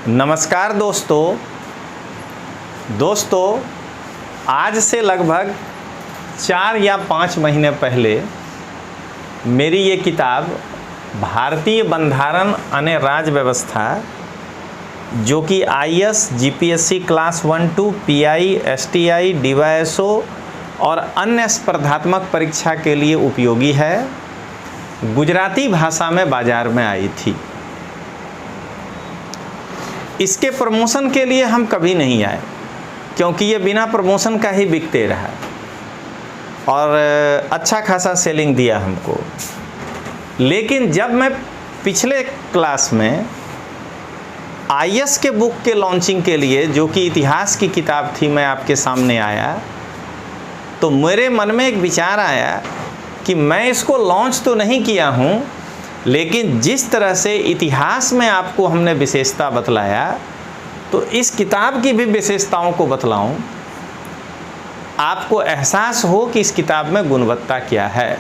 नमस्कार दोस्तों, आज से लगभग 4 या 5 महीने पहले मेरी ये किताब भारतीय बंधारण अन्य राज्य व्यवस्था, जो कि IAS, GPSC class 1-2, PI, STI, DYSO और अन्य स्पर्धात्मक परीक्षा के लिए उपयोगी है, गुजराती भाषा में बाज़ार में आई थी। इसके प्रमोशन के लिए हम कभी नहीं आए, क्योंकि ये बिना प्रमोशन का ही बिकते रहा और अच्छा खासा सेलिंग दिया हमको। लेकिन जब मैं पिछले क्लास में IAS के बुक के लॉन्चिंग के लिए, जो कि इतिहास की किताब थी, मैं आपके सामने आया, तो मेरे मन में एक विचार आया कि मैं इसको लॉन्च तो नहीं किया हूँ, लेकिन जिस तरह से इतिहास में आपको हमने विशेषता बतलाया, तो इस किताब की भी विशेषताओं को बतलाऊं, आपको एहसास हो कि इस किताब में गुणवत्ता क्या है।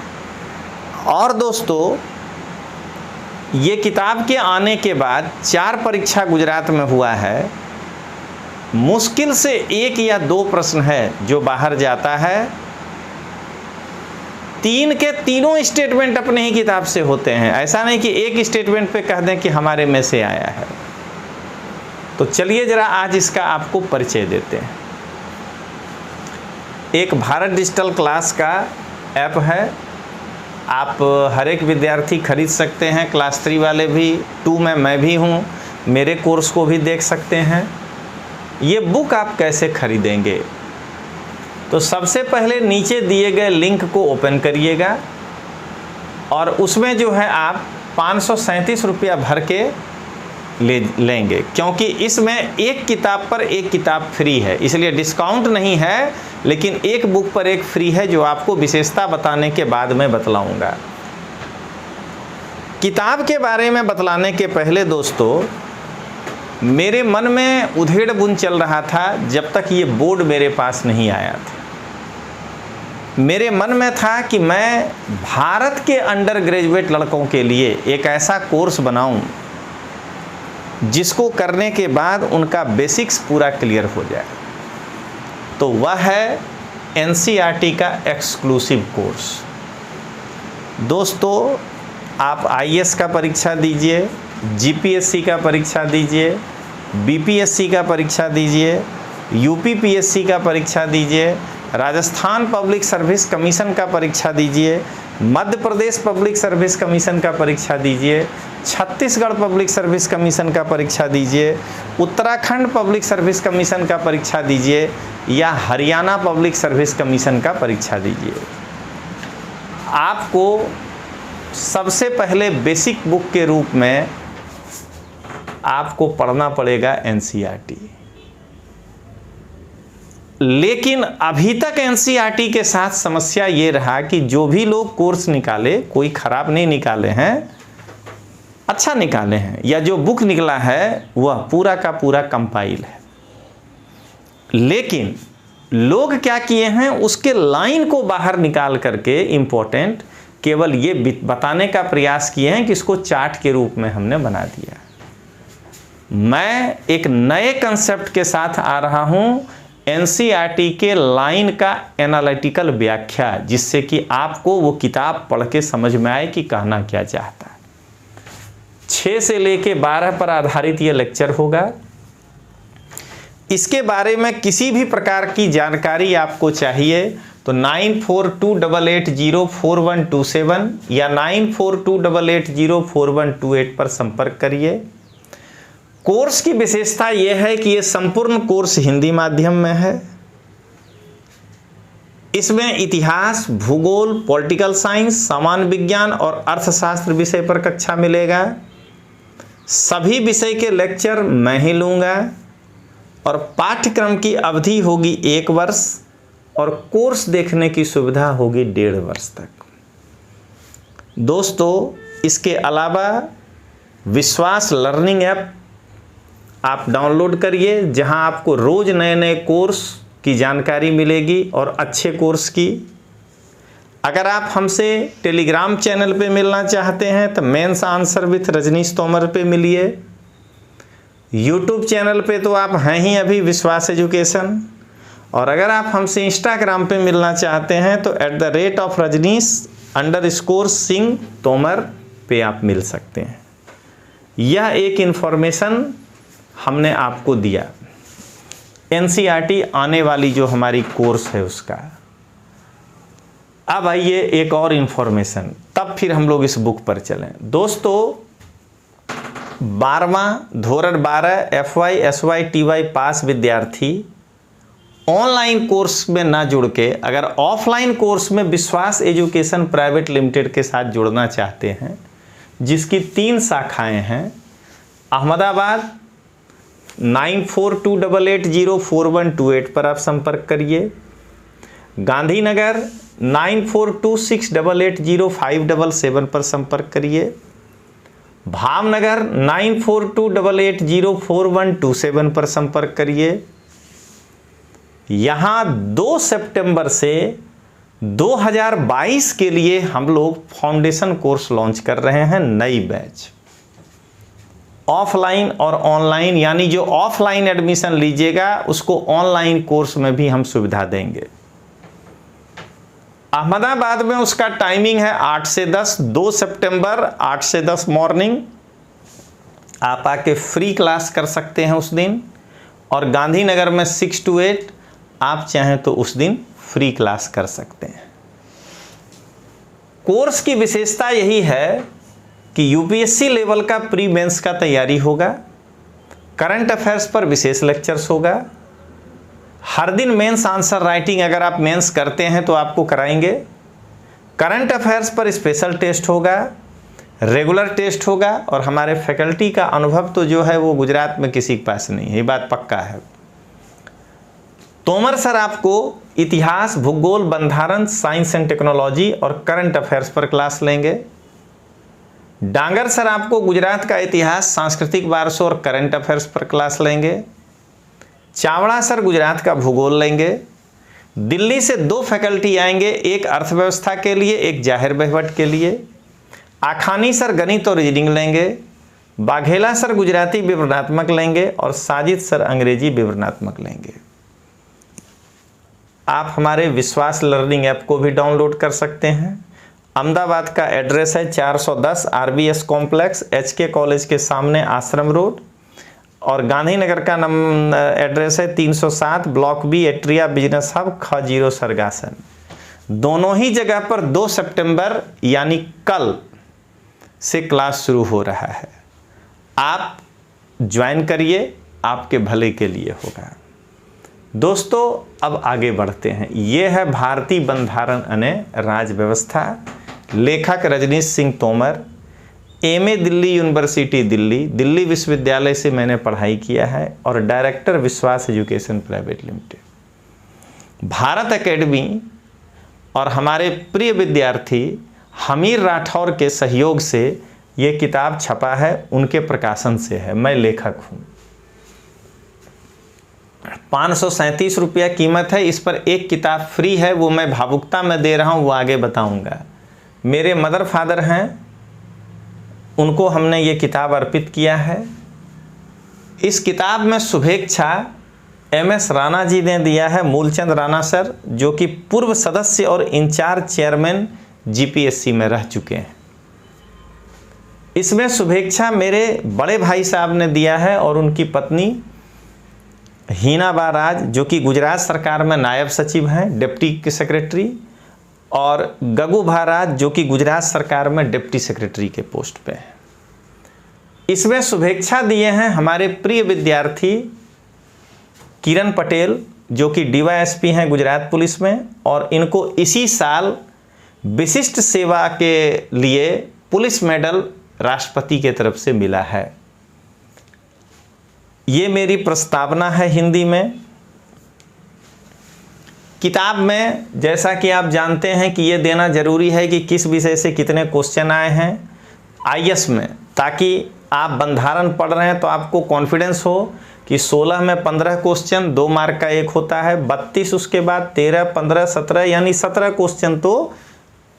और दोस्तों, ये किताब के आने के बाद 4 परीक्षा गुजरात में हुआ है। मुश्किल से 1 या 2 प्रश्न है जो बाहर जाता है। 3 के तीनों स्टेटमेंट अपने ही किताब से होते हैं। ऐसा नहीं कि एक स्टेटमेंट पे कह दें कि हमारे में से आया है। तो चलिए जरा आज इसका आपको परिचय देते हैं। एक भारत डिजिटल क्लास का ऐप है, आप हर एक विद्यार्थी खरीद सकते हैं, क्लास 3 वाले भी, 2 में मैं भी हूँ, मेरे कोर्स को भी देख सकते हैं। ये बुक आप कैसे खरीदेंगे? तो सबसे पहले नीचे दिए गए लिंक को ओपन करिएगा और उसमें जो है आप 537 रुपया भर के लेंगे, क्योंकि इसमें एक किताब पर एक किताब फ्री है, इसलिए डिस्काउंट नहीं है, लेकिन एक बुक पर एक फ्री है, जो आपको विशेषता बताने के बाद मैं बतलाऊंगा। किताब के बारे में बतलाने के पहले दोस्तों, मेरे मन में उधेड़ बुन चल रहा था जब तक ये बोर्ड मेरे पास नहीं आया था। मेरे मन में था कि मैं भारत के अंडर ग्रेजुएट लड़कों के लिए एक ऐसा कोर्स बनाऊं जिसको करने के बाद उनका बेसिक्स पूरा क्लियर हो जाए। तो वह है NCERT का एक्सक्लूसिव कोर्स। दोस्तों, आप IAS का परीक्षा दीजिए, GPSC का परीक्षा दीजिए, BPSC का परीक्षा दीजिए, UPPSC का परीक्षा दीजिए, राजस्थान पब्लिक सर्विस कमीशन का परीक्षा दीजिए, Madhya Pradesh public service commission का परीक्षा दीजिए, छत्तीसगढ़ पब्लिक सर्विस कमीशन का परीक्षा दीजिए, उत्तराखंड पब्लिक सर्विस कमीशन का परीक्षा दीजिए, या हरियाणा पब्लिक सर्विस कमीशन का परीक्षा दीजिए। आपको सबसे पहले बेसिक बुक के रूप में आपको पढ़ना पड़ेगा NCERT। लेकिन अभी तक NCERT के साथ समस्या ये रहा कि जो भी लोग कोर्स निकाले, कोई खराब नहीं निकाले हैं, अच्छा निकाले हैं, या जो बुक निकला है वह पूरा का पूरा कंपाइल है। लेकिन लोग क्या किए हैं, उसके लाइन को बाहर निकाल करके इम्पोर्टेंट केवल ये बताने का प्रयास किए हैं कि इसको चार्ट के रूप में हमने बना दिया। मैं एक नए कंसेप्ट के साथ आ रहा हूँ, NCERT के लाइन का एनालिटिकल व्याख्या, जिससे कि आपको वो किताब पढ़ के समझ में आए कि कहना क्या चाहता है। 6 से लेके 12 पर आधारित ये लेक्चर होगा। इसके बारे में किसी भी प्रकार की जानकारी आपको चाहिए तो 9428804127 या 9428804128 पर संपर्क करिए। कोर्स की विशेषता यह है कि यह संपूर्ण कोर्स हिंदी माध्यम में है। इसमें इतिहास, भूगोल, पॉलिटिकल साइंस, सामान्य विज्ञान और अर्थशास्त्र विषय पर कक्षा मिलेगा। सभी विषय के लेक्चर मैं ही लूँगा और पाठ्यक्रम की अवधि होगी 1 वर्ष और कोर्स देखने की सुविधा होगी 1.5 वर्ष तक। दोस्तों, इसके अलावा विश्वास लर्निंग ऐप आप डाउनलोड करिए, जहां आपको रोज़ नए नए कोर्स की जानकारी मिलेगी और अच्छे कोर्स की। अगर आप हमसे टेलीग्राम चैनल पे मिलना चाहते हैं तो mains answer with Rajneesh Tomar पे मिलिए। यूट्यूब चैनल पे तो आप हैं ही अभी विश्वास एजुकेशन, और अगर आप हमसे इंस्टाग्राम पे मिलना चाहते हैं तो @rajneesh_सिंह तोमर पे आप मिल सकते हैं। यह एक इन्फॉर्मेशन हमने आपको दिया NCERT आने वाली जो हमारी कोर्स है उसका। अब आइए एक और इन्फॉर्मेशन, तब फिर हम लोग इस बुक पर चलें। दोस्तों 12वां धोरण 12 FY SY TY पास विद्यार्थी ऑनलाइन कोर्स में ना जुड़ के अगर ऑफलाइन कोर्स में विश्वास एजुकेशन प्राइवेट लिमिटेड के साथ जुड़ना चाहते हैं, जिसकी 3 शाखाएं हैं, अहमदाबाद 9428804128 पर आप संपर्क करिए, गांधीनगर 9426880577 पर संपर्क करिए, भावनगर 9428804127 पर संपर्क करिए। यहाँ 2 सितंबर से 2022 के लिए हम लोग फाउंडेशन कोर्स लॉन्च कर रहे हैं, नई बैच ऑफलाइन और ऑनलाइन, यानी जो ऑफलाइन एडमिशन लीजिएगा उसको ऑनलाइन कोर्स में भी हम सुविधा देंगे। अहमदाबाद में उसका टाइमिंग है 8 से 10, 2 सितंबर 8 से 10 मॉर्निंग, आप आके फ्री क्लास कर सकते हैं उस दिन, और गांधीनगर में 6 to 8 आप चाहें तो उस दिन फ्री क्लास कर सकते हैं। कोर्स की विशेषता यही है कि यूपीएससी लेवल का प्री मेंस का तैयारी होगा, करंट अफेयर्स पर विशेष लेक्चर्स होगा, हर दिन मेंस आंसर राइटिंग अगर आप मेंस करते हैं तो आपको कराएंगे, करंट अफेयर्स पर स्पेशल टेस्ट होगा, रेगुलर टेस्ट होगा, और हमारे फैकल्टी का अनुभव तो जो है वो गुजरात में किसी के पास नहीं है, ये बात पक्का है। तोमर सर आपको इतिहास, भूगोल, बंधारण, साइंस एंड टेक्नोलॉजी और करंट अफेयर्स पर क्लास लेंगे। डांगर सर आपको गुजरात का इतिहास, सांस्कृतिक वारसों और करंट अफेयर्स पर क्लास लेंगे। चावड़ा सर गुजरात का भूगोल लेंगे। दिल्ली से 2 फैकल्टी आएंगे, एक अर्थव्यवस्था के लिए, एक जाहिर बहवट के लिए। आखानी सर गणित और रीजनिंग लेंगे। बाघेला सर गुजराती विवरणात्मक लेंगे, और साजिद सर अंग्रेजी विवरणात्मक लेंगे। आप हमारे विश्वास लर्निंग ऐप को भी डाउनलोड कर सकते हैं। अहमदाबाद का एड्रेस है 410 RBS कॉम्प्लेक्स, HK कॉलेज के सामने आश्रम रोड, और गांधीनगर का एड्रेस है 307 block B Atria business hub, ख0 सरगासन। दोनों ही जगह पर 2 सितंबर यानी कल से क्लास शुरू हो रहा है। आप ज्वाइन करिए, आपके भले के लिए होगा। दोस्तों अब आगे बढ़ते हैं। ये है भारतीय बंधारण अने राज व्यवस्था। लेखक रजनीश सिंह तोमर, MA दिल्ली यूनिवर्सिटी दिल्ली, दिल्ली विश्वविद्यालय से मैंने पढ़ाई किया है, और डायरेक्टर विश्वास education private limited. Bharat academy और हमारे प्रिय विद्यार्थी हमीर राठौर के सहयोग से ये किताब छपा है, उनके प्रकाशन से है, मैं लेखक हूँ। 537 रुपया कीमत है। इस पर एक किताब फ्री है, वो मैं भावुकता में दे रहा हूँ, वो आगे बताऊँगा। मेरे मदर फादर हैं, उनको हमने ये किताब अर्पित किया है। इस किताब में शुभेच्छा MS राणा जी ने दिया है, मूलचंद राणा सर, जो कि पूर्व सदस्य और इंचार्ज चेयरमैन GPSC में रह चुके हैं। इसमें शुभेच्छा मेरे बड़े भाई साहब ने दिया है, और उनकी पत्नी हीना बाराज, जो कि गुजरात सरकार में नायब सचिव हैं, डिप्टी सेक्रेटरी, और गगू भाराज, जो कि गुजरात सरकार में डिप्टी सेक्रेटरी के पोस्ट पे हैं। इसमें शुभेच्छा दिए हैं हमारे प्रिय विद्यार्थी किरण पटेल, जो कि DYSP हैं गुजरात पुलिस में, और इनको इसी साल विशिष्ट सेवा के लिए पुलिस मेडल राष्ट्रपति के तरफ से मिला है। ये मेरी प्रस्तावना है हिंदी में। किताब में जैसा कि आप जानते हैं कि ये देना जरूरी है कि किस विषय से कितने क्वेश्चन आए हैं IAS में, ताकि आप बंधारण पढ़ रहे हैं तो आपको कॉन्फिडेंस हो कि 16 में 15 क्वेश्चन, 2 मार्क का एक होता है, 32 उसके बाद 13, 15, 17, यानी 17 क्वेश्चन तो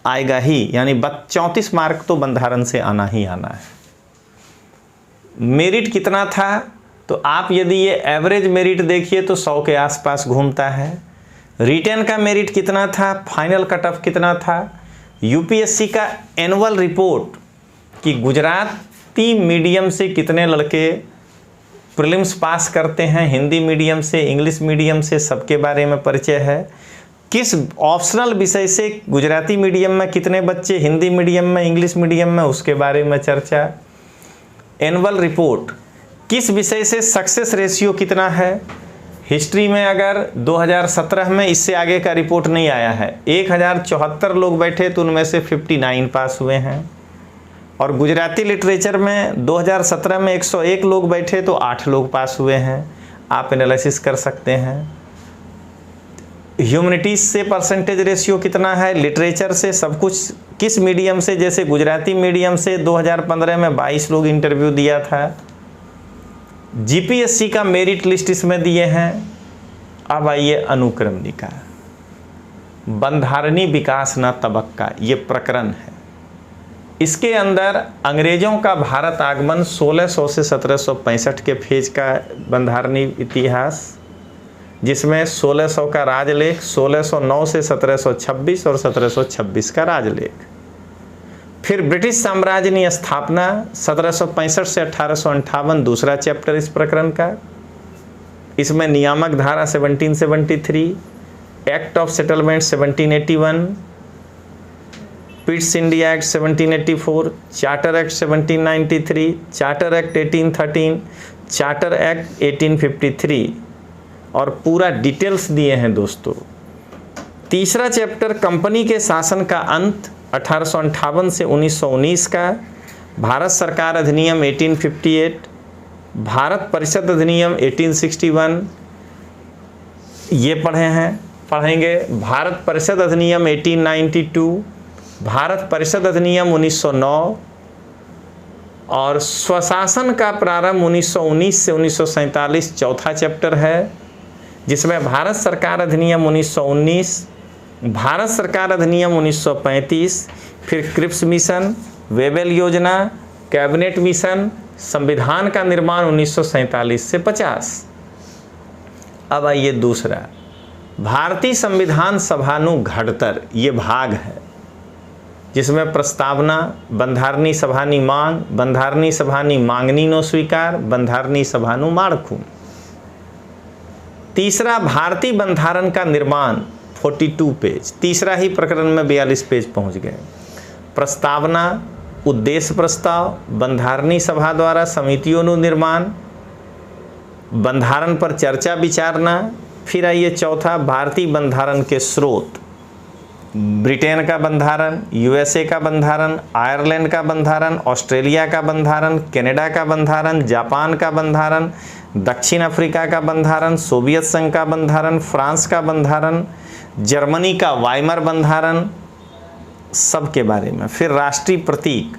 आएगा ही, यानी 34 मार्क तो बंधारण से आना ही आना है। मेरिट कितना था तो आप यदि ये एवरेज मेरिट देखिए तो 100 के आसपास घूमता है। रिटेन का मेरिट कितना था, फाइनल कट ऑफ कितना था। यूपीएससी का एनुअल रिपोर्ट कि गुजराती मीडियम से कितने लड़के प्रीलिम्स पास करते हैं, हिंदी मीडियम से, इंग्लिश मीडियम से, सबके बारे में परिचय है। किस ऑप्शनल विषय से गुजराती मीडियम में कितने बच्चे, हिंदी मीडियम में, इंग्लिश मीडियम में, उसके बारे में चर्चा। एनुअल रिपोर्ट किस विषय से सक्सेस रेशियो कितना है। हिस्ट्री में अगर 2017 में इससे आगे का रिपोर्ट नहीं आया है, 1074 लोग बैठे तो उनमें से 59 पास हुए हैं। और गुजराती लिटरेचर में 2017 में 101 लोग बैठे तो 8 लोग पास हुए हैं। आप एनालिसिस कर सकते हैं। ह्यूमैनिटीज से परसेंटेज रेशियो कितना है, लिटरेचर से, सब कुछ किस मीडियम से, जैसे गुजराती मीडियम से 2015 में 22 लोग इंटरव्यू दिया था। जीपीएससी का मेरिट लिस्ट इसमें दिए हैं। अब आइए अनुक्रमणिका, बंधारणी विकास न तबक्का, ये प्रकरण है। इसके अंदर अंग्रेजों का भारत आगमन 1600 से 1765 के फेज का बंधारणी इतिहास, जिसमें 1600 का राजलेख, 1609 से 1726 और 1726 का राजलेख। फिर ब्रिटिश साम्राज्य की स्थापना 1765 से 1858, दूसरा चैप्टर इस प्रकरण का। इसमें नियामक धारा 1773, act of settlement 1781, Pitt's India act 1784, charter act 1793, charter act 1813, charter act 1853 और पूरा डिटेल्स दिए हैं दोस्तों। तीसरा चैप्टर कंपनी के शासन का अंत 1858 से 1919 का, भारत सरकार अधिनियम 1858, भारत परिषद अधिनियम 1861 ये पढ़ेंगे। भारत परिषद अधिनियम 1892, भारत परिषद अधिनियम 1909 और स्वशासन का प्रारंभ 1919 से 1947 चौथा चैप्टर है, जिसमें भारत सरकार अधिनियम 1919, भारत सरकार अधिनियम 1935, फिर क्रिप्स मिशन, वेबल योजना, कैबिनेट मिशन, संविधान का निर्माण 1947 से 50। अब आइए दूसरा, भारतीय संविधान सभानु घड़तर, ये भाग है, जिसमें प्रस्तावना, बंधारणी सभानी मांग, बंधारणी सभानी मांगनी नो स्वीकार, बंधारणी सभानु माड़खू। तीसरा, भारतीय बंधारण का निर्माण 42 पेज, तीसरा ही प्रकरण में 42 पेज पहुंच गए। प्रस्तावना, उद्देश्य प्रस्ताव, बंधारणी सभा द्वारा समितियों नु निर्माण, बंधारण पर चर्चा विचारना। फिर आइए चौथा, भारतीय बंधारण के स्रोत, ब्रिटेन का बंधारण, यूएसए का बंधारण, आयरलैंड का बंधारण, ऑस्ट्रेलिया का बंधारण, कनाडा का बंधारण, जापान का बंधारण, दक्षिण अफ्रीका का बंधारण, सोवियत संघ का बंधारण, फ्रांस का बंधारण, जर्मनी का वाइमर बंधारण, सब के बारे में। फिर राष्ट्रीय प्रतीक,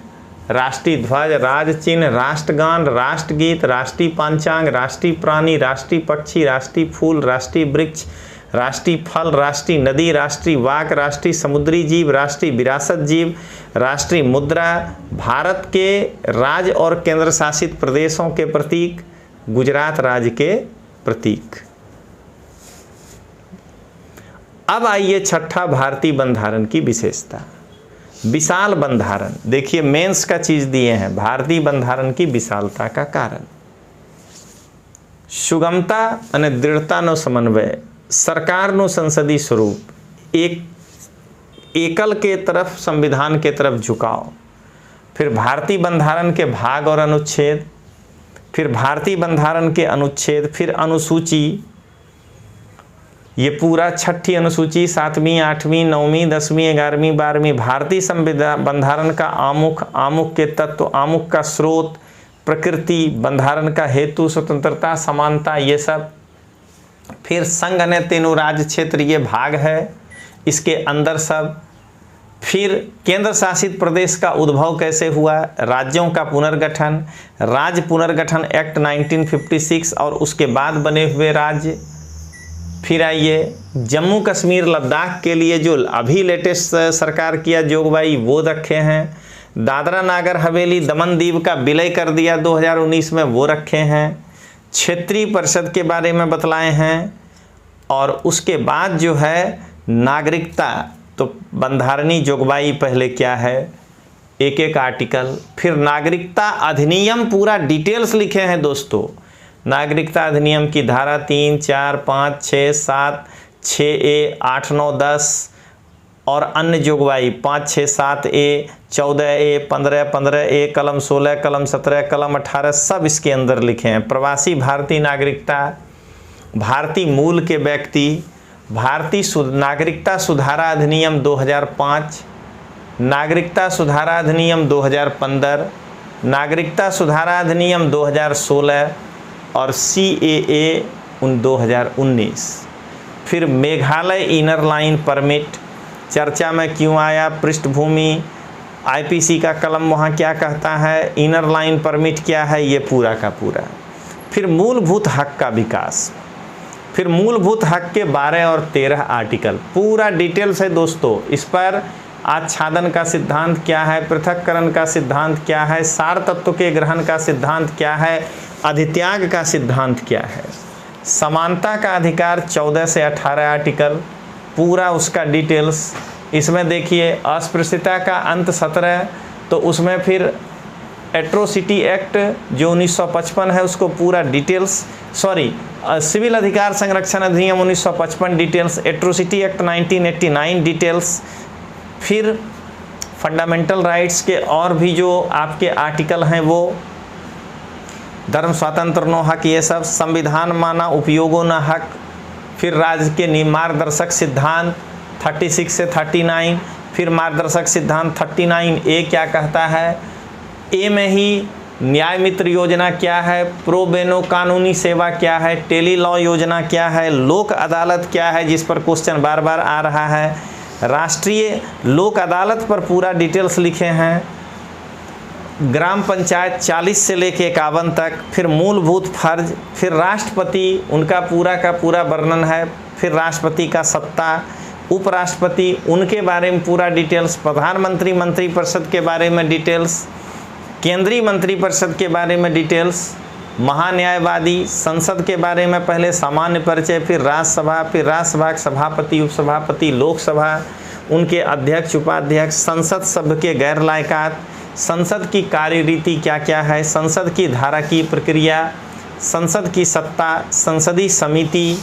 राष्ट्रीय ध्वज, राज चिन्ह, राष्ट्रगान, राष्ट्रगीत, राष्ट्रीय पंचांग, राष्ट्रीय प्राणी, राष्ट्रीय पक्षी, राष्ट्रीय फूल, राष्ट्रीय वृक्ष, राष्ट्रीय फल, राष्ट्रीय नदी, राष्ट्रीय वाक, राष्ट्रीय समुद्री जीव, राष्ट्रीय विरासत जीव, राष्ट्रीय मुद्रा, भारत के राज्य और केंद्र शासित प्रदेशों के प्रतीक, गुजरात राज्य के प्रतीक। अब आइए छठा, भारतीय बंधारण की विशेषता, विशाल बंधारण। देखिए मेंस का चीज दिए हैं, भारतीय बंधारण की विशालता का कारण, सुगमता અને दृढ़ताનો समन्वय, सरकारનું संसदीय स्वरूप, एक एकल के तरफ संविधान के तरफ झुकाव, फिर भारतीय बंधारण के भाग और अनुच्छेद, फिर भारतीय बंधारण के अनुच्छेद, फिर अनुसूची, ये पूरा छठी अनुसूची, 7वीं, 8वीं, 9वीं, 10वीं, 11वीं, 12वीं, भारतीय संविधान बंधारण का आमुख, आमुख के तत्व, आमुख का स्रोत, प्रकृति, बंधारण का हेतु, स्वतंत्रता, समानता, ये सब। फिर संघ ने तीनों राज्य क्षेत्र, ये भाग है, इसके अंदर सब। फिर केंद्र शासित प्रदेश का उद्भव कैसे हुआ, राज्यों का पुनर्गठन, राज्य पुनर्गठन एक्ट 1956 और उसके बाद बने हुए राज्य। फिर आइए जम्मू कश्मीर लद्दाख के लिए जो अभी लेटेस्ट सरकार किया जोगवाई वो रखे हैं, दादरा नागर हवेली दमन दीव का विलय कर दिया 2019 में वो रखे हैं, क्षेत्रीय परिषद के बारे में बतलाए हैं, और उसके बाद जो है नागरिकता, तो बंधारणी जोगवाई पहले क्या है, एक एक आर्टिकल, फिर नागरिकता अधिनियम पूरा डिटेल्स लिखे हैं दोस्तों। नागरिकता अधिनियम की धारा 3, 4, 5, 6, 7, 6A, 8, 9, 10 और अन्य जोगवाई 5, 6, 7A, 14A, 15, 15A, कलम 16, कलम 17, कलम 18 सब इसके अंदर लिखे हैं। प्रवासी भारतीय नागरिकता, भारतीय मूल के व्यक्ति, भारतीय नागरिकता सुधारा अधिनियम 2005, नागरिकता सुधारा अधिनियम 2015, नागरिकता सुधारा अधिनियम 2016 और CAA 2019। फिर मेघालय इनर लाइन परमिट चर्चा में क्यों आया, पृष्ठभूमि, IPC का कलम वहाँ क्या कहता है, इनर लाइन परमिट क्या है, ये पूरा का पूरा। फिर मूलभूत हक का विकास, फिर मूलभूत हक के 12 और 13 आर्टिकल पूरा डिटेल्स है दोस्तों। इस पर आच्छादन का सिद्धांत क्या है, पृथक्करण का सिद्धांत क्या है, सार तत्व के ग्रहण का सिद्धांत क्या है, अधित्याग का सिद्धांत क्या है, समानता का अधिकार 14 से 18 आर्टिकल पूरा उसका डिटेल्स। इसमें देखिए अस्पृश्यता का अंत 17, तो उसमें फिर एट्रोसिटी एक्ट जो 1955 है उसको पूरा डिटेल्स, सिविल अधिकार संरक्षण अधिनियम 1955 डिटेल्स, एट्रोसिटी एक्ट 1989 डिटेल्स, फिर फंडामेंटल राइट्स के और भी जो आपके आर्टिकल हैं वो धर्म स्वातंत्र नो हक, ये सब, संविधान माना उपयोगो न हक, फिर राज्य के मार्गदर्शक सिद्धांत 36 से 39, फिर मार्गदर्शक सिद्धांत 39A क्या कहता है, ए में ही न्याय मित्र योजना क्या है, प्रो बेनो कानूनी सेवा क्या है, टेली लॉ योजना क्या है, लोक अदालत क्या है जिस पर क्वेश्चन बार बार आ रहा है, राष्ट्रीय लोक अदालत पर पूरा डिटेल्स लिखे हैं, ग्राम पंचायत 40 से लेके 51 तक, फिर मूलभूत फर्ज, फिर राष्ट्रपति उनका पूरा का पूरा वर्णन है, फिर राष्ट्रपति का सत्ता, उपराष्ट्रपति उनके बारे में पूरा डिटेल्स, प्रधानमंत्री मंत्रिपरिषद के बारे में डिटेल्स, केंद्रीय मंत्रिपरिषद के बारे में डिटेल्स, महान्यायवादी, संसद के बारे में पहले सामान्य परिचय, फिर राज्यसभा, फिर राज्यसभा के सभापति, उपसभापति, लोकसभा, उनके अध्यक्ष उपाध्यक्ष, संसद सभ्य के गैर लायकात, संसद की कार्यरीति क्या क्या है, संसद की धारा की प्रक्रिया, संसद की सत्ता, संसदीय समिति,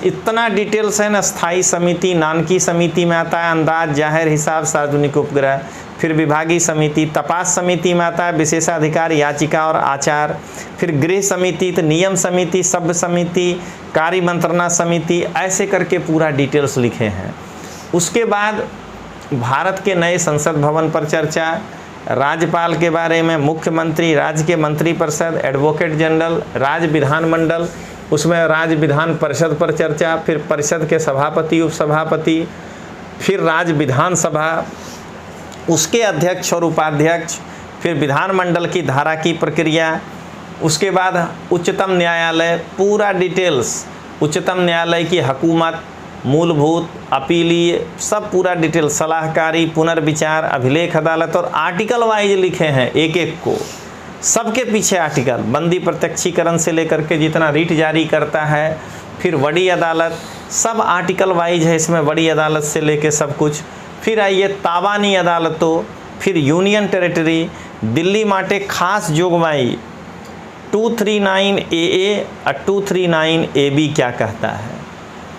इतना डिटेल्स है ना, स्थायी समिति, नानकी समिति में आता है अंदाज, जाहिर हिसाब, सार्वजनिक उपग्रह, फिर विभागीय समिति, तपास समिति में आता है विशेषाधिकार, याचिका और आचार, फिर गृह समिति, तो नियम समिति, सभ्य समिति, कार्य मंत्रणा समिति, ऐसे करके पूरा डिटेल्स लिखे हैं। उसके बाद भारत के नए संसद भवन पर चर्चा, राज्यपाल के बारे में, मुख्यमंत्री, राज्य के मंत्रिपरिषद, एडवोकेट जनरल, राज्य विधानमंडल, उसमें राज्य विधान परिषद पर चर्चा, फिर परिषद के सभापति, उपसभापति, फिर राज्य विधानसभा, उसके अध्यक्ष और उपाध्यक्ष, फिर विधानमंडल की धारा की प्रक्रिया, उसके बाद उच्चतम न्यायालय पूरा डिटेल्स, उच्चतम न्यायालय की हुकूमत, मूलभूत, अपीलीय, सब पूरा डिटेल, सलाहकारी, पुनर्विचार, अभिलेख अदालत, और आर्टिकल वाइज लिखे हैं एक एक को, सबके पीछे आर्टिकल, बंदी प्रत्यक्षीकरण से लेकर के जितना रीट जारी करता है, फिर बड़ी अदालत, सब आर्टिकल वाइज है इसमें, बड़ी अदालत से लेके सब कुछ। फिर आइए ताबानी अदालतों, फिर यूनियन टेरिटरी, दिल्ली माटे खास जोगवाई 239AA और 239AB क्या कहता है,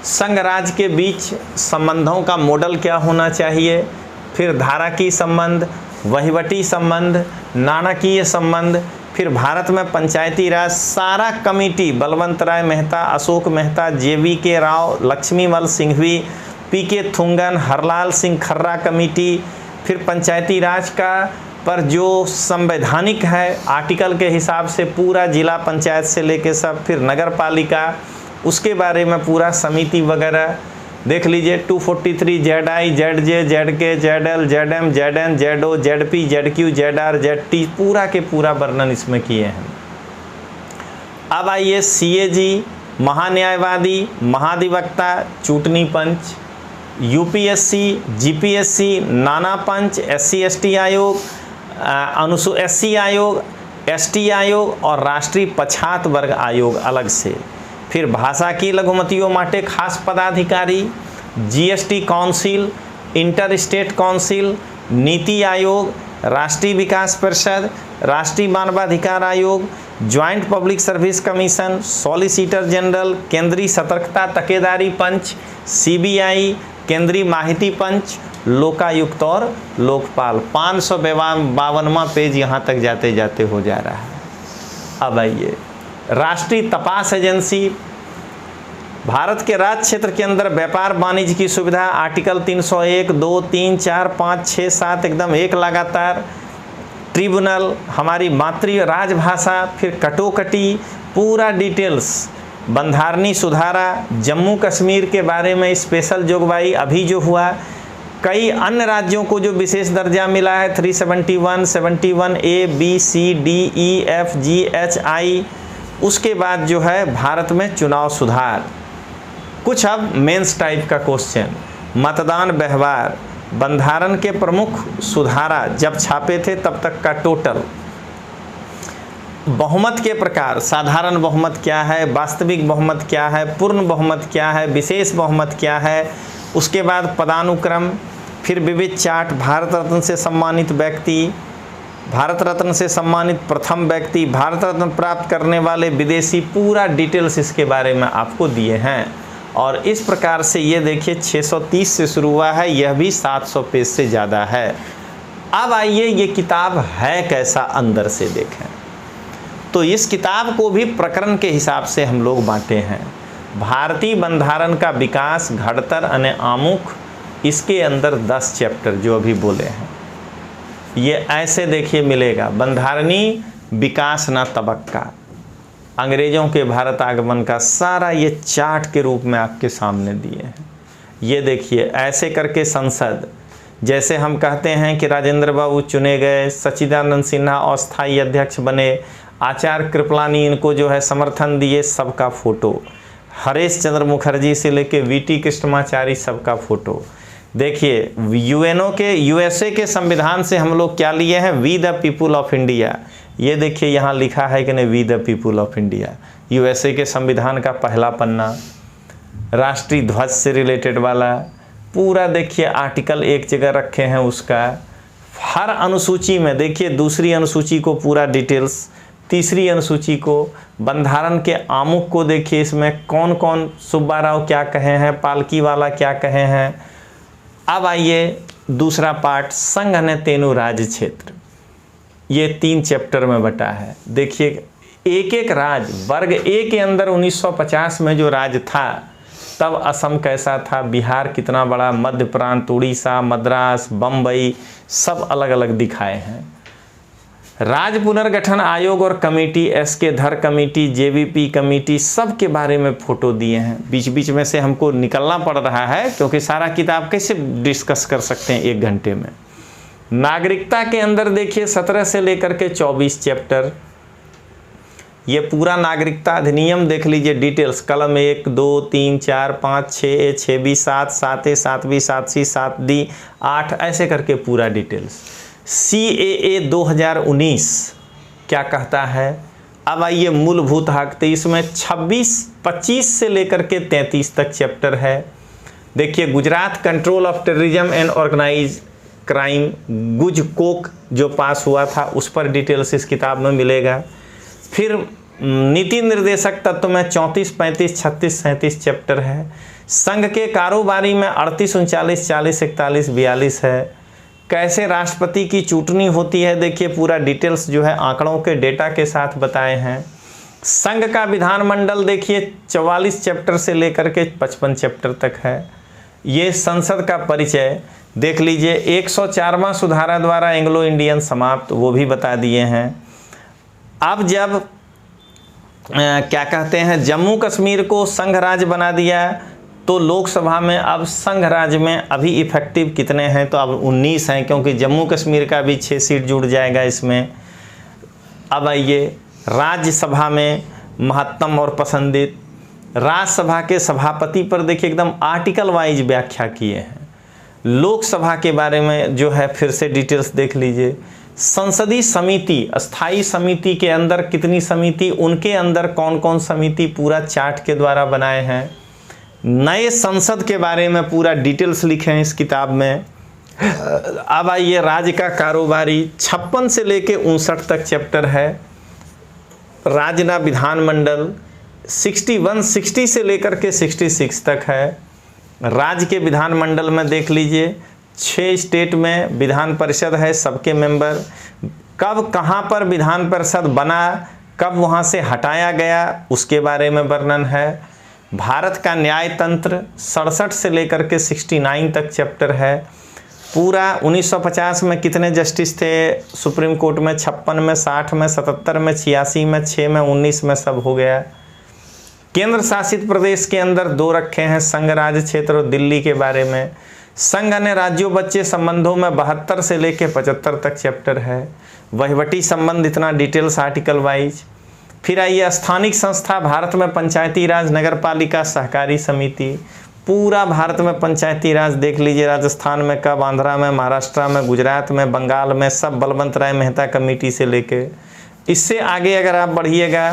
संघ राज्य के बीच संबंधों का मॉडल क्या होना चाहिए, फिर धारा की संबंध, वहीवटी संबंध, नाणकीय संबंध, फिर भारत में पंचायती राज सारा कमेटी, बलवंत राय मेहता, अशोक मेहता, JVK राव, लक्ष्मीमल सिंघवी, PK थुंगन, हरलाल सिंह खर्रा कमेटी, फिर पंचायती राज का पर जो संवैधानिक है आर्टिकल के हिसाब से पूरा जिला पंचायत से लेके सब, फिर नगर पालिका, उसके बारे में पूरा समिति वगैरह देख लीजिए, 243 ZI, ZJ, ZK, ZL, ZM, ZN, ZO, ZP, ZQ, ZR, ZT पूरा के पूरा वर्णन इसमें किए हैं। अब आइए CAG, महान्यायवादी, महाधिवक्ता, चूटनी पंच, UPSC, GPSC, नाना पंच, SC ST आयोग, SC आयोग, एसटी आयोग और राष्ट्रीय पछात वर्ग आयोग अलग से, फिर भाषा की लघुमतियों माटे खास पदाधिकारी, GST council, inter state council, NITI Aayog, राष्ट्रीय विकास परिषद, राष्ट्रीय मानवाधिकार आयोग, joint public service commission, solicitor general, केंद्रीय सतर्कता तकेदारी पंच, सीबीआई, केंद्रीय माहिती पंच, लोकायुक्त और लोकपाल। 552वां पेज यहाँ तक जाते जाते हो जा रहा है। अब आइए, राष्ट्रीय तपास एजेंसी, भारत के राज्य क्षेत्र के अंदर व्यापार वाणिज्य की सुविधा, आर्टिकल 301, 2, 3, 4, 5, 6, 7 एकदम एक लगातार। ट्रिब्यूनल, हमारी मातृ राजभाषा, फिर कटोकटी, पूरा डिटेल्स। बंधारणी सुधारा, जम्मू कश्मीर के बारे में स्पेशल जोगवाई अभी जो हुआ, कई अन्य राज्यों को जो विशेष दर्जा मिला है 371, 71A, B, C, D, E, F, G, H, I। उसके बाद जो है भारत में चुनाव सुधार। कुछ अब मेंस टाइप का क्वेश्चन, मतदान व्यवहार, बंधारण के प्रमुख सुधारा जब छापे थे तब तक का टोटल, बहुमत के प्रकार, साधारण बहुमत क्या है, वास्तविक बहुमत क्या है, पूर्ण बहुमत क्या है, विशेष बहुमत क्या है, उसके बाद पदानुक्रम, फिर विविध चार्ट, भारत रत्न से सम्मानित व्यक्ति, भारत रत्न से सम्मानित प्रथम व्यक्ति, भारत रत्न प्राप्त करने वाले विदेशी, पूरा डिटेल्स इसके बारे में आपको दिए हैं। और इस प्रकार से ये देखिए 630 से शुरू हुआ है, यह भी 700 पेज से ज़्यादा है। अब आइए ये किताब है कैसा, अंदर से देखें तो इस किताब को भी प्रकरण के हिसाब से हम लोग बांटे हैं। भारतीय बंधारण का विकास, घड़तर अने आमुख, इसके अंदर 10 चैप्टर जो अभी बोले हैं, ये ऐसे देखिए मिलेगा। बंधारणी विकास ना तबक्का, अंग्रेजों के भारत आगमन का सारा ये चार्ट के रूप में आपके सामने दिए हैं। ये देखिए ऐसे करके संसद, जैसे हम कहते हैं कि राजेंद्र बाबू चुने गए, सच्चिदानंद सिन्हा अस्थायी अध्यक्ष बने, आचार्य कृपलानी इनको जो है समर्थन दिए, सबका फोटो, हरेश चंद्र मुखर्जी से लेके वीटी कृष्णमाचारी सबका फोटो। देखिए यूएनओ के, यूएसए के संविधान से हम लोग क्या लिए हैं, we the people of India. ये देखिए यहाँ लिखा है कि नहीं, we the people of India. USA के संविधान का पहला पन्ना, राष्ट्रीय ध्वज से रिलेटेड वाला पूरा देखिए आर्टिकल एक जगह रखे हैं उसका। हर अनुसूची में देखिए, दूसरी अनुसूची को पूरा डिटेल्स, तीसरी अनुसूची को, बंधारण के आमुख को देखिए, इसमें कौन कौन सुब्बा राव क्या कहे हैं, पालकी वाला क्या कहे हैं। अब आइए दूसरा पार्ट, संघ ने तेनु राज्य क्षेत्र, ये 3 चैप्टर में बटा है। देखिए एक एक राज्य, वर्ग ए के अंदर 1950 में जो राज्य था तब असम कैसा था, बिहार कितना बड़ा, मध्य प्रांत, उड़ीसा, मद्रास, बम्बई, सब अलग अलग दिखाए हैं। राज्य पुनर्गठन आयोग और कमेटी, एसके धर कमेटी, जेवीपी कमेटी, सब के बारे में फोटो दिए हैं। बीच बीच में से हमको निकलना पड़ रहा है क्योंकि सारा किताब कैसे डिस्कस कर सकते हैं 1 घंटे में। नागरिकता के अंदर देखिए 17 से लेकर के 24 चैप्टर, ये पूरा नागरिकता अधिनियम देख लीजिए, डिटेल्स, कलम 1, 2, 3, 4, 5, 6A, 6B, 7, 7A, 7B, 7C, 7D, 8, ऐसे करके पूरा डिटेल्स। CAA 2019 क्या कहता है। अब आइए मूलभूत हक, तो इसमें 25 से लेकर के 33 तक चैप्टर है। देखिए Gujarat control of terrorism and organise crime, गुजकोक जो पास हुआ था, उस पर डिटेल्स इस किताब में मिलेगा। फिर नीति निर्देशक तत्व में 34, 35, 36, 37 चैप्टर है। संघ के कारोबारी में 38, 39, 40, 41, 42 है। कैसे राष्ट्रपति की चुटनी होती है, देखिए पूरा डिटेल्स जो है आंकड़ों के डेटा के साथ बताए हैं। संघ का विधानमंडल देखिए 44 चैप्टर से लेकर के 55 चैप्टर तक है। ये संसद का परिचय देख लीजिए, 104वां सुधारा द्वारा एंग्लो इंडियन समाप्त, वो भी बता दिए हैं। अब जब क्या कहते हैं, जम्मू कश्मीर को संघ राज्य बना दिया तो लोकसभा में अब संघ राज्य में अभी इफेक्टिव कितने हैं, तो अब 19 हैं, क्योंकि जम्मू कश्मीर का भी 6 सीट जुड़ जाएगा इसमें। अब आइए राज्यसभा में महत्तम और पसंदीद, राज्यसभा के सभापति पर देखिए एकदम आर्टिकल वाइज व्याख्या किए हैं। लोकसभा के बारे में जो है फिर से डिटेल्स देख लीजिए, संसदीय समिति, स्थायी समिति के अंदर कितनी समिति, उनके अंदर कौन कौन समिति, पूरा चार्ट के द्वारा बनाए हैं। नए संसद के बारे में पूरा डिटेल्स लिखे हैं इस किताब में। अब आइए राज्य का कारोबारी, 56 से लेके 59 तक चैप्टर है। राज्य ना विधानमंडल 60 से लेकर के 66 तक है। राज्य के विधानमंडल में देख लीजिए 6 स्टेट में विधान परिषद है, सबके मेंबर, कब कहाँ पर विधान परिषद बना, कब वहाँ से हटाया गया, उसके बारे में वर्णन है। भारत का न्याय तंत्र 67 से लेकर के 69 तक चैप्टर है। पूरा 1950 में कितने जस्टिस थे सुप्रीम कोर्ट में, 56 में, 60 में, 77 में, 86 में, 6 में, 19 में सब हो गया। केंद्र शासित प्रदेश के अंदर 2 रखे हैं, संघ राज्य क्षेत्र और दिल्ली के बारे में। संघ ने राज्यों बच्चे संबंधों में 72 से लेकर 75 तक चैप्टर है। वहीवटी संबंध इतना डिटेल्स आर्टिकल वाइज। फिर आइए स्थानिक संस्था, भारत में पंचायती राज, नगर पालिका, सहकारी समिति, पूरा भारत में पंचायती राज देख लीजिए। राजस्थान में कब, आंध्रा में, महाराष्ट्र में, गुजरात में, बंगाल में, सब बलवंत राय मेहता कमेटी से लेके। इससे आगे अगर आप बढ़िएगा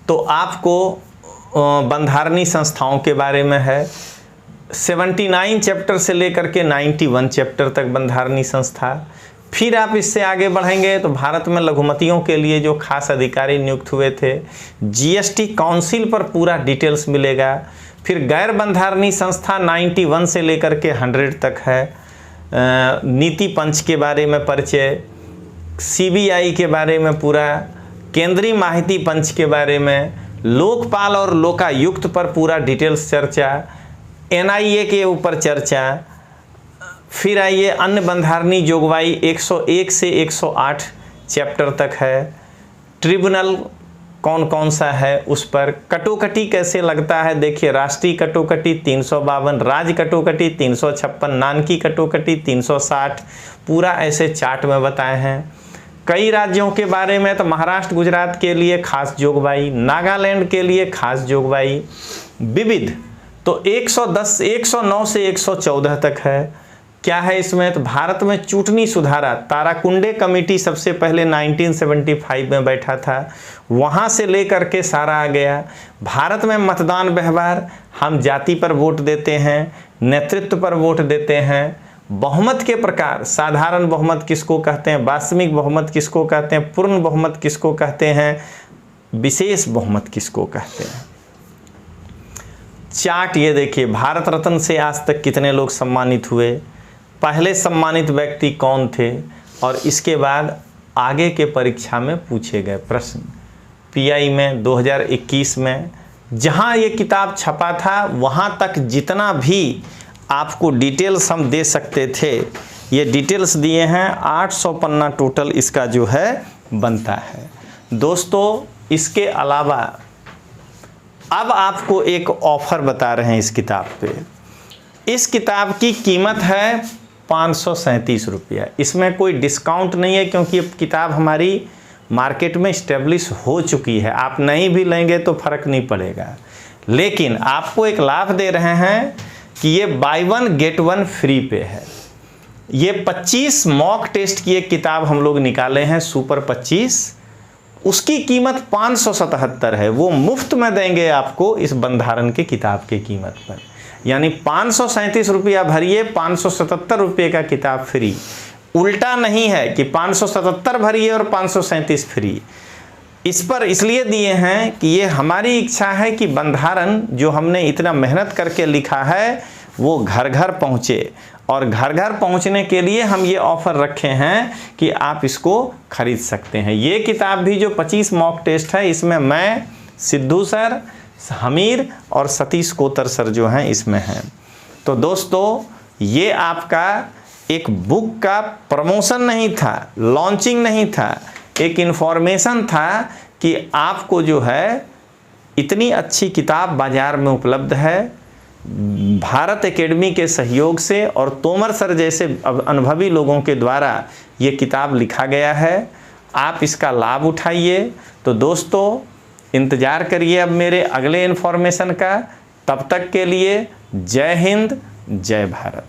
तो आपको बंधारणी संस्थाओं के बारे में है। 79 चैप्टर से लेकर के 91 चैप्टर तक बंधारणी संस्था। फिर आप इससे आगे बढ़ेंगे तो भारत में लघुमतियों के लिए जो खास अधिकारी नियुक्त हुए थे, जीएसटी काउंसिल पर पूरा डिटेल्स मिलेगा। फिर गैर बंधारणी संस्था 91 से लेकर के 100 तक है। नीति पंच के बारे में परिचय, सीबीआई के बारे में पूरा, केंद्रीय माहिती पंच के बारे में, लोकपाल और लोकायुक्त पर पूरा डिटेल्स चर्चा, एनआईए के ऊपर चर्चा। फिर आइए अन्य बंधारणी जोगवाई 101 से 108 चैप्टर तक है। ट्रिब्यूनल कौन कौन सा है उस पर, कटोकटी कैसे लगता है देखिए, राष्ट्रीय कटोकटी 352, राज्य कटोकटी 356, नानकी कटोकटी 360, पूरा ऐसे चार्ट में बताए हैं। कई राज्यों के बारे में तो महाराष्ट्र गुजरात के लिए खास जोगवाई, नागालैंड के लिए खास जोगवाई, विविध तो 109 से 114 तक है। क्या है इसमें, तो भारत में चूंटनी सुधारा, ताराकुंडे कमेटी सबसे पहले 1975 में बैठा था, वहाँ से लेकर के सारा आ गया। भारत में मतदान व्यवहार, हम जाति पर वोट देते हैं, नेतृत्व पर वोट देते हैं, बहुमत के प्रकार, साधारण बहुमत किसको कहते हैं, वास्तविक बहुमत किसको कहते हैं, पूर्ण बहुमत किसको कहते हैं, विशेष बहुमत किसको कहते हैं। चार्ट ये देखिए, भारत रत्न से आज तक कितने लोग सम्मानित हुए, पहले सम्मानित व्यक्ति कौन थे, और इसके बाद आगे के परीक्षा में पूछे गए प्रश्न। पीआई में 2021 में जहां ये किताब छपा था वहां तक जितना भी आपको डिटेल्स हम दे सकते थे, ये डिटेल्स दिए हैं। 800 पन्ना टोटल इसका जो है बनता है। दोस्तों इसके अलावा अब आपको एक ऑफर बता रहे हैं इस किताब पे। इस किताब की कीमत है 537 रुपया। इसमें कोई डिस्काउंट नहीं है क्योंकि ये किताब हमारी मार्केट में इस्टेब्लिश हो चुकी है। आप नहीं भी लेंगे तो फर्क नहीं पड़ेगा, लेकिन आपको एक लाभ दे रहे हैं कि ये बाय 1 गेट 1 फ्री पे है। ये 25 मॉक टेस्ट की एक किताब हम लोग निकाले हैं, सुपर 25, उसकी कीमत 577 है। वो मुफ्त में देंगे आपको इस बंधारण की किताब की कीमत पर, यानी 537 रुपया भरिए, 577 रुपये का किताब फ्री। उल्टा नहीं है कि 577 भरिए और 537 फ्री। इस पर इसलिए दिए हैं कि ये हमारी इच्छा है कि बंधारण जो हमने इतना मेहनत करके लिखा है वो घर घर पहुँचे, और घर घर पहुँचने के लिए हम ये ऑफ़र रखे हैं कि आप इसको खरीद सकते हैं। ये किताब भी जो 25 मॉक टेस्ट है, इसमें मैं, सिद्धू सर, हमीर और सतीश कोतर सर जो हैं इसमें हैं। तो दोस्तों ये आपका एक बुक का प्रमोशन नहीं था, लॉन्चिंग नहीं था, एक इन्फॉर्मेशन था कि आपको जो है इतनी अच्छी किताब बाज़ार में उपलब्ध है। भारत एकेडमी के सहयोग से और तोमर सर जैसे अनुभवी लोगों के द्वारा ये किताब लिखा गया है। आप इसका लाभ उठाइए। तो दोस्तों इंतज़ार करिए अब मेरे अगले इन्फॉर्मेशन का। तब तक के लिए जय हिंद, जय भारत।